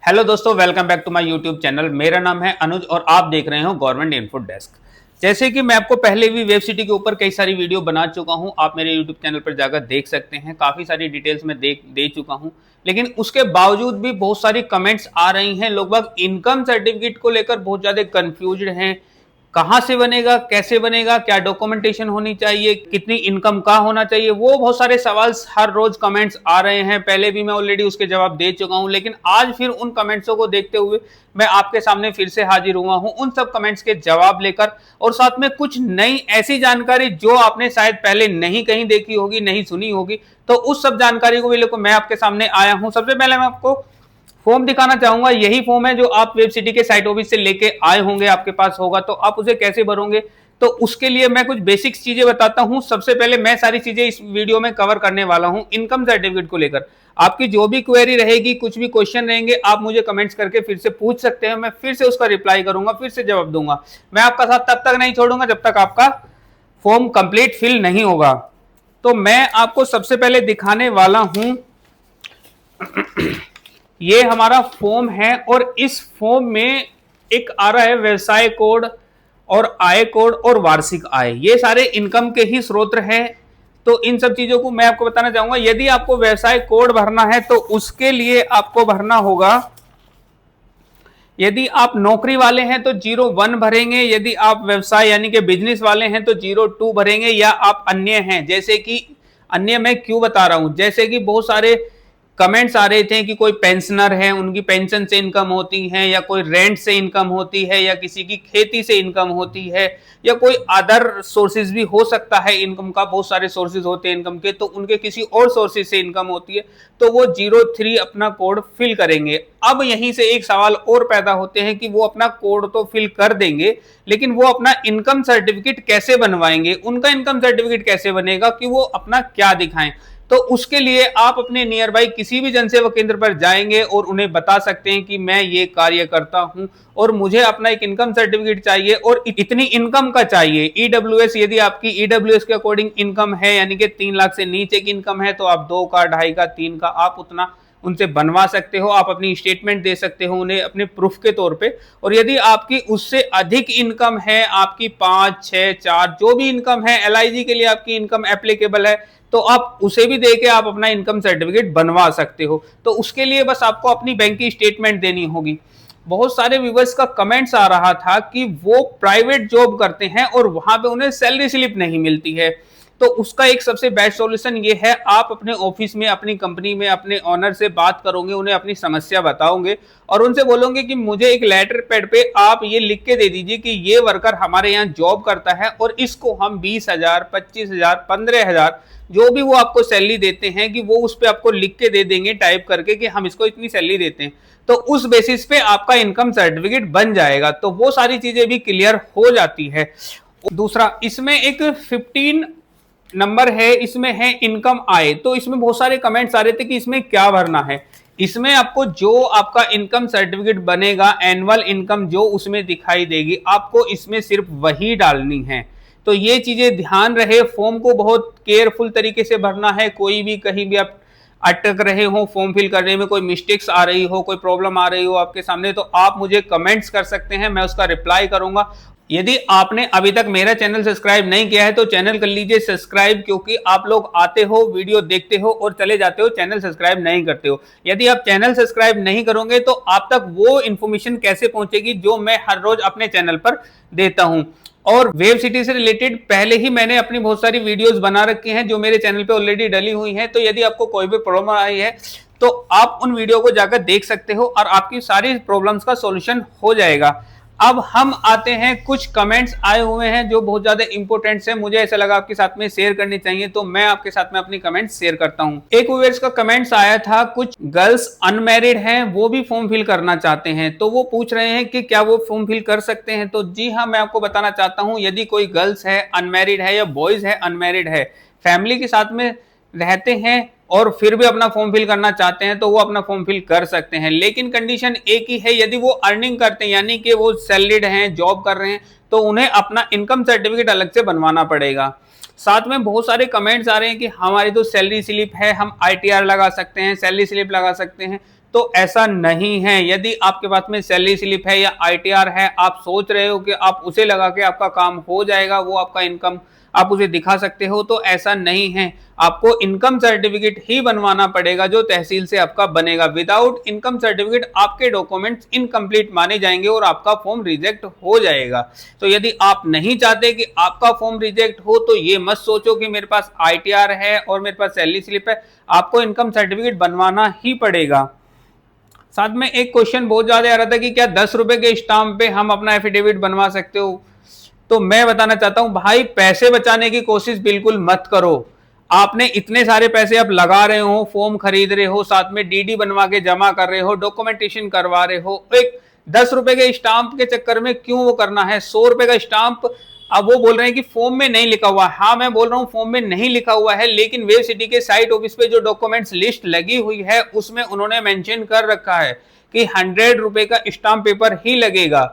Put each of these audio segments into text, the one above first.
Hello दोस्तों, welcome back to my YouTube channel. मेरा नाम है अनुज और आप देख रहे हो गवर्नमेंट इन्फो डेस्क। जैसे कि मैं आपको पहले भी वेब सिटी के ऊपर कई सारी वीडियो बना चुका हूं, आप मेरे यूट्यूब चैनल पर जाकर देख सकते हैं। काफ़ी सारी डिटेल्स में दे चुका हूं, लेकिन उसके बावजूद भी बहुत सारी कमेंट्स आ रही हैं। लोग बाग इनकम सर्टिफिकेट को लेकर बहुत ज़्यादा कन्फ्यूज्ड हैं। कहाँ से बनेगा, कैसे बनेगा, क्या डॉक्यूमेंटेशन होनी चाहिए, कितनी इनकम का होना चाहिए, वो बहुत सारे सवाल हर रोज कमेंट्स आ रहे हैं। पहले भी मैं ऑलरेडी उसके जवाब दे चुका हूं, लेकिन आज फिर उन कमेंट्सों को देखते हुए मैं आपके सामने फिर से हाजिर हुआ हूं उन सब कमेंट्स के जवाब लेकर, और साथ में कुछ नई ऐसी जानकारी जो आपने शायद पहले नहीं कहीं देखी होगी, नहीं सुनी होगी, तो उस सब जानकारी को भी लेकर मैं आपके सामने आया हूं। सबसे पहले मैं आपको फॉर्म दिखाना चाहूंगा। यही फॉर्म है जो आप वेब सिटी के साइट ऑफिस से लेके आए होंगे, आपके पास होगा, तो आप उसे कैसे भरोगे। तो उसके लिए मैं कुछ बेसिक्स चीजें बताता हूं। सबसे पहले मैं सारी चीजें इस वीडियो में कवर करने वाला हूं इनकम सर्टिफिकेट को लेकर। आपकी जो भी क्वेरी रहेगी, कुछ भी क्वेश्चन रहेंगे, आप मुझे कमेंट्स करके फिर से पूछ सकते हैं। मैं फिर से उसका रिप्लाई करूंगा, फिर से जवाब दूंगा। मैं आपका साथ तब तक नहीं छोड़ूंगा जब तक आपका फॉर्म कंप्लीट फिल नहीं होगा। तो मैं आपको सबसे पहले दिखाने वाला हूं ये हमारा फॉर्म है, और इस फॉर्म में एक आ रहा है व्यवसाय कोड और आय कोड और वार्षिक आय। ये सारे इनकम के ही स्रोत हैं। तो इन सब चीजों को मैं आपको बताना चाहूंगा। यदि आपको व्यवसाय कोड भरना है तो उसके लिए आपको भरना होगा, यदि आप नौकरी वाले हैं तो 01 भरेंगे, यदि आप व्यवसाय यानी कि बिजनेस वाले हैं तो 02 भरेंगे, या आप अन्य हैं। जैसे कि अन्य मैं क्यों बता रहा हूं, जैसे कि बहुत सारे कमेंट्स आ रहे थे कि कोई पेंशनर है, उनकी पेंशन से इनकम होती है, या कोई रेंट से इनकम होती है, या किसी की खेती से इनकम होती है, या कोई अदर सोर्सेज भी हो सकता है इनकम का। बहुत सारे सोर्सेज होते हैं इनकम के, तो उनके किसी और सोर्सेज से इनकम होती है, तो वो 03 अपना कोड फिल करेंगे। अब यहीं से एक सवाल और पैदा होते हैं कि वो अपना कोड तो फिल कर देंगे, लेकिन वो अपना इनकम सर्टिफिकेट कैसे बनवाएंगे, उनका इनकम सर्टिफिकेट कैसे बनेगा, कि वो अपना क्या दिखाएं। तो उसके लिए आप अपने नियर बाई किसी भी जनसेवा केंद्र पर जाएंगे और उन्हें बता सकते हैं कि मैं ये कार्य करता हूं और मुझे अपना एक इनकम सर्टिफिकेट चाहिए और इतनी इनकम का चाहिए। ईडब्ल्यूएस, यदि आपकी ईडब्ल्यूएस के अकॉर्डिंग इनकम है, यानी कि 3 लाख से नीचे की इनकम है, तो आप 2 का, 2.5 का, 3 का आप उतना उनसे बनवा सकते हो। आप अपनी स्टेटमेंट दे सकते हो उन्हें अपने प्रूफ के तौर पे। और यदि आपकी उससे अधिक इनकम है, आपकी 5, 6, 4 जो भी इनकम है, एलआईजी के लिए आपकी इनकम एप्लीकेबल है, तो आप उसे भी देके आप अपना इनकम सर्टिफिकेट बनवा सकते हो। तो उसके लिए बस आपको अपनी बैंक की स्टेटमेंट देनी होगी। बहुत सारे व्यूअर्स का कमेंट्स आ रहा था कि वो प्राइवेट जॉब करते हैं और वहां पे उन्हें सैलरी स्लिप नहीं मिलती है। तो उसका एक सबसे बेस्ट सॉल्यूशन ये है, आप अपने ऑफिस में, अपनी कंपनी में अपने ऑनर से बात करोगे, उन्हें अपनी समस्या बताओगे और उनसे बोलोगे कि मुझे एक लेटर पैड पे आप ये लिख के दे दीजिए कि ये वर्कर हमारे यहाँ जॉब करता है और इसको हम 20,000, 25,000, 15,000 जो भी वो आपको सैलरी देते हैं, कि वो उस पर आपको लिख के दे देंगे टाइप करके कि हम इसको इतनी सैलरी देते हैं। तो उस बेसिस पे आपका इनकम सर्टिफिकेट बन जाएगा। तो वो सारी चीजें भी क्लियर हो जाती है। दूसरा, इसमें एक 15 नंबर है, इसमें है इनकम आय। तो इसमें बहुत सारे कमेंट्स आ रहे थे कि इसमें क्या भरना है। इसमें आपको जो आपका इनकम सर्टिफिकेट बनेगा, एनुअल इनकम जो उसमें दिखाई देगी, आपको इसमें सिर्फ वही डालनी है। तो ये चीजें ध्यान रहे, फॉर्म को बहुत केयरफुल तरीके से भरना है। कोई भी कहीं भी आप अटक रहे हो, फॉर्म फिल करने में कोई मिस्टेक्स आ रही हो, कोई प्रॉब्लम आ रही हो आपके सामने, तो आप मुझे कमेंट्स कर सकते हैं, मैं उसका रिप्लाई करूंगा। यदि आपने अभी तक मेरा चैनल सब्सक्राइब नहीं किया है तो चैनल कर लीजिए सब्सक्राइब, क्योंकि आप लोग आते हो, वीडियो देखते हो और चले जाते हो, चैनल सब्सक्राइब नहीं करते हो। यदि आप चैनल सब्सक्राइब नहीं करोगे तो आप तक वो इंफॉर्मेशन कैसे पहुंचेगी जो मैं हर रोज अपने चैनल पर देता हूं। और वेब सिटी से रिलेटेड पहले ही मैंने अपनी बहुत सारी वीडियोस बना रखी हैं जो मेरे चैनल पे ऑलरेडी डली हुई हैं। तो यदि आपको कोई भी प्रॉब्लम आई है तो आप उन वीडियो को जाकर देख सकते हो और आपकी सारी प्रॉब्लम्स का सॉल्यूशन हो जाएगा। अब हम आते हैं, कुछ कमेंट्स आए हुए हैं जो बहुत ज्यादा इंपॉर्टेंट है, मुझे ऐसा लगा आपके साथ में शेयर करनी चाहिए, तो मैं आपके साथ में अपनी कमेंट्स शेयर करता हूं। एक व्यूअर्स का कमेंट्स आया था, कुछ गर्ल्स अनमैरिड हैं, वो भी फॉर्म फिल करना चाहते हैं, तो वो पूछ रहे हैं कि क्या वो फॉर्म फिल कर सकते हैं। तो जी हाँ, मैं आपको बताना चाहता हूं, यदि कोई गर्ल्स है अनमैरिड है या बॉयज है अनमैरिड है, फैमिली के साथ में रहते हैं और फिर भी अपना फॉर्म फिल करना चाहते हैं, तो वो अपना फॉर्म फिल कर सकते हैं। लेकिन कंडीशन एक ही है, यदि वो अर्निंग करते हैं, यानी कि वो सैलरीड हैं, जॉब कर रहे हैं, तो उन्हें अपना इनकम सर्टिफिकेट अलग से बनवाना पड़ेगा। साथ में बहुत सारे कमेंट्स आ रहे हैं कि हमारी तो सैलरी स्लिप है, हम आईटीआर लगा सकते हैं, सैलरी स्लिप लगा सकते हैं। तो ऐसा नहीं है। यदि आपके पास में सैलरी स्लिप है या ITR है, आप सोच रहे हो कि आप उसे लगा के आपका काम हो जाएगा, वो आपका इनकम आप उसे दिखा सकते हो, तो ऐसा नहीं है। आपको इनकम सर्टिफिकेट ही बनवाना पड़ेगा जो तहसील से आपका बनेगा। विदाउट इनकम सर्टिफिकेट आपके डॉक्यूमेंट्स इनकम्प्लीट माने जाएंगे और आपका फॉर्म रिजेक्ट हो जाएगा। तो यदि आप नहीं चाहते कि आपका फॉर्म रिजेक्ट हो, तो ये मत सोचो कि मेरे पास ITR है और मेरे पास सैलरी स्लिप है, आपको इनकम सर्टिफिकेट बनवाना ही पड़ेगा। साथ में एक क्वेश्चन बहुत ज्यादा आ रहा था कि क्या 10 रुपए के स्टाम्प पे हम अपना एफिडेविट बनवा सकते हो। तो मैं बताना चाहता हूं भाई, पैसे बचाने की कोशिश बिल्कुल मत करो। आपने इतने सारे पैसे आप लगा रहे हो, फॉर्म खरीद रहे हो, साथ में DD बनवा के जमा कर रहे हो, डॉक्यूमेंटेशन करवा रहे हो, एक 10 रुपए के स्टाम्प के चक्कर में क्यों वो करना है। 100 रुपए का स्टाम्प, अब वो बोल रहे हैं कि फॉर्म में नहीं लिखा हुआ। हाँ, मैं बोल रहा हूँ फॉर्म में नहीं लिखा हुआ है, लेकिन वेव सिटी के साइट ऑफिस पे जो डॉक्यूमेंट्स लिस्ट लगी हुई है उसमें उन्होंने मेंशन कर रखा है कि 100 रुपए का स्टाम्प पेपर ही लगेगा।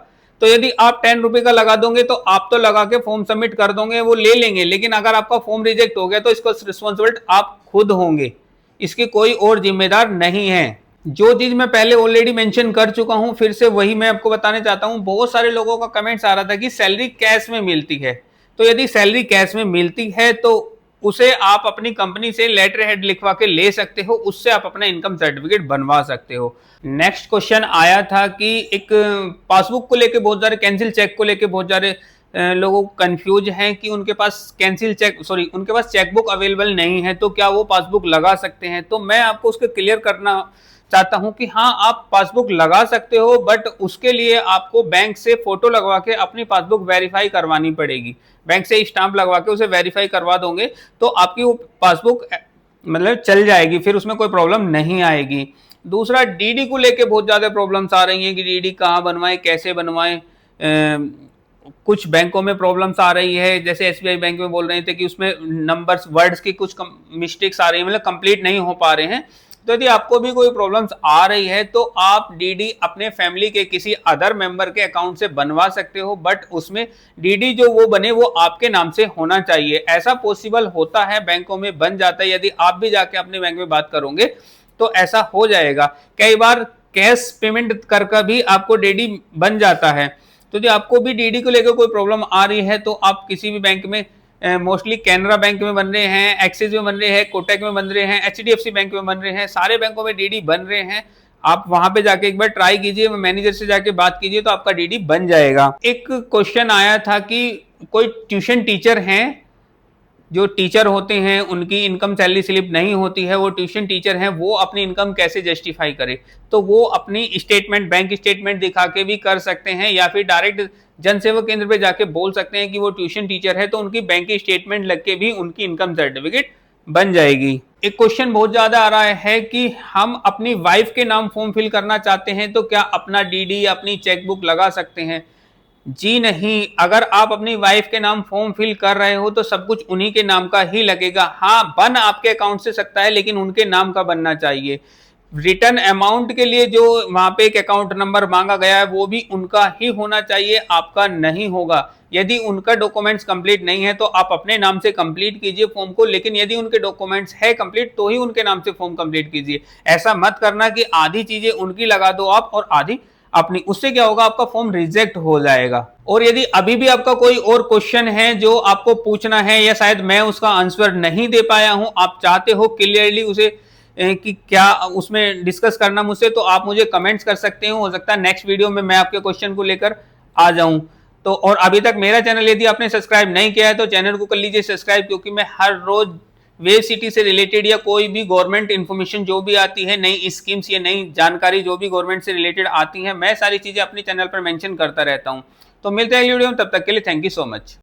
तो यदि आप 10 रुपए का लगा दोगे तो आप तो लगा के फॉर्म सबमिट कर दोगे, वो ले लेंगे, लेकिन अगर आपका फॉर्म रिजेक्ट हो गया तो इसको रिस्पॉन्सिबल आप खुद होंगे, इसके कोई और जिम्मेदार नहीं है। जो चीज मैं पहले ऑलरेडी मेंशन कर चुका हूं, फिर से वही मैं आपको बताने चाहता हूं। बहुत सारे लोगों का कमेंट्स आ रहा था कि सैलरी कैश में मिलती है। तो यदि सैलरी कैश में मिलती है तो उसे आप अपनी कंपनी से लेटर हेड लिखवा के ले सकते हो, उससे आप अपना इनकम सर्टिफिकेट बनवा सकते हो। नेक्स्ट क्वेश्चन आया था कि एक पासबुक को लेके बहुत सारे, कैंसिल चेक को लेके बहुत सारे लोगों को कंफ्यूज हैं कि उनके पास उनके पास चेकबुक अवेलेबल नहीं है, तो क्या वो पासबुक लगा सकते हैं। तो मैं आपको उसको क्लियर करना चाहता हूं कि हाँ, आप पासबुक लगा सकते हो, बट उसके लिए आपको बैंक से फोटो लगवा के अपनी पासबुक वेरीफाई करवानी पड़ेगी। बैंक से स्टाम्प लगवा के उसे वेरीफाई करवा दोगे तो आपकी वो पासबुक मतलब चल जाएगी, फिर उसमें कोई प्रॉब्लम नहीं आएगी। दूसरा, DD को लेके बहुत ज्यादा प्रॉब्लम्स आ रही हैं कि DD कहाँ बनवाएं, कैसे बनवाएं। कुछ बैंकों में प्रॉब्लम्स आ रही है, जैसे SBI बैंक में बोल रहे थे कि उसमें नंबर्स, वर्ड्स की कुछ मिस्टेक्स आ रही है, मतलब कंप्लीट नहीं हो पा रहे हैं। तो यदि आपको भी कोई प्रॉब्लम्स आ रही है तो आप DD अपने फैमिली के किसी अदर मेंबर के अकाउंट से बनवा सकते हो, बट उसमें DD जो वो बने वो आपके नाम से होना चाहिए। ऐसा पॉसिबल होता है, बैंकों में बन जाता है। यदि आप भी जाके अपने बैंक में बात करोगे तो ऐसा हो जाएगा। कई बार कैश पेमेंट कर भी आपको DD बन जाता है। तो यदि आपको भी DD को लेकर कोई प्रॉब्लम आ रही है तो आप किसी भी बैंक में, मोस्टली कैनरा बैंक में बन रहे हैं, एक्सिस में बन रहे हैं, कोटक में बन रहे हैं, HDFC बैंक में बन रहे हैं, सारे बैंकों में DD बन रहे हैं। आप वहां पे जाके एक बार ट्राई कीजिए, मैनेजर से जाके बात कीजिए, तो आपका DD बन जाएगा। एक क्वेश्चन आया था कि कोई ट्यूशन टीचर हैं, जो टीचर होते हैं उनकी इनकम सैलरी स्लिप नहीं होती है, वो ट्यूशन टीचर हैं, वो अपनी इनकम कैसे जस्टिफाई करे। तो वो अपनी स्टेटमेंट, बैंक स्टेटमेंट दिखा के भी कर सकते हैं, या फिर डायरेक्ट जन सेवा केंद्र पे जाके बोल सकते हैं कि वो ट्यूशन टीचर है, तो उनकी बैंक की स्टेटमेंट लग के भी उनकी इनकम सर्टिफिकेट बन जाएगी। एक क्वेश्चन बहुत ज्यादा आ रहा है कि हम अपनी वाइफ के नाम फॉर्म फिल करना चाहते हैं, तो क्या अपना DD, अपनी चेकबुक लगा सकते हैं। जी नहीं, अगर आप अपनी वाइफ के नाम फॉर्म फिल कर रहे हो तो सब कुछ उन्हीं के नाम का ही लगेगा। हाँ, बन आपके अकाउंट से सकता है, लेकिन उनके नाम का बनना चाहिए। रिटर्न अमाउंट के लिए जो वहां पे एक अकाउंट नंबर मांगा गया है वो भी उनका ही होना चाहिए, आपका नहीं होगा। यदि उनका डॉक्यूमेंट्स कंप्लीट नहीं है तो आप अपने नाम से कंप्लीट कीजिए फॉर्म को, लेकिन यदि उनके डॉक्यूमेंट्स है कंप्लीट तो ही उनके नाम से फॉर्म कंप्लीट कीजिए। ऐसा मत करना कि आधी चीजें उनकी लगा दो आप और आधी अपनी, उससे क्या होगा, आपका फॉर्म रिजेक्ट हो जाएगा। और यदि अभी भी आपका कोई और क्वेश्चन है जो आपको पूछना है या शायद मैं उसका आंसर नहीं दे पाया हूं, आप चाहते हो क्लियरली उसे कि क्या उसमें डिस्कस करना मुझसे, तो आप मुझे कमेंट्स कर सकते हो सकता है नेक्स्ट वीडियो में मैं आपके क्वेश्चन को लेकर आ जाऊं। तो और अभी तक मेरा चैनल यदि आपने सब्सक्राइब नहीं किया है तो चैनल को कर लीजिए सब्सक्राइब, क्योंकि मैं हर रोज वेव सिटी से रिलेटेड या कोई भी गवर्नमेंट इंफॉर्मेशन जो भी आती है, नई स्कीम्स या नई जानकारी जो भी गवर्नमेंट से रिलेटेड आती है, मैं सारी चीजें अपने चैनल पर मेंशन करता रहता हूं। तो मिलते हैं अगली वीडियो में, तब तक के लिए थैंक यू सो मच।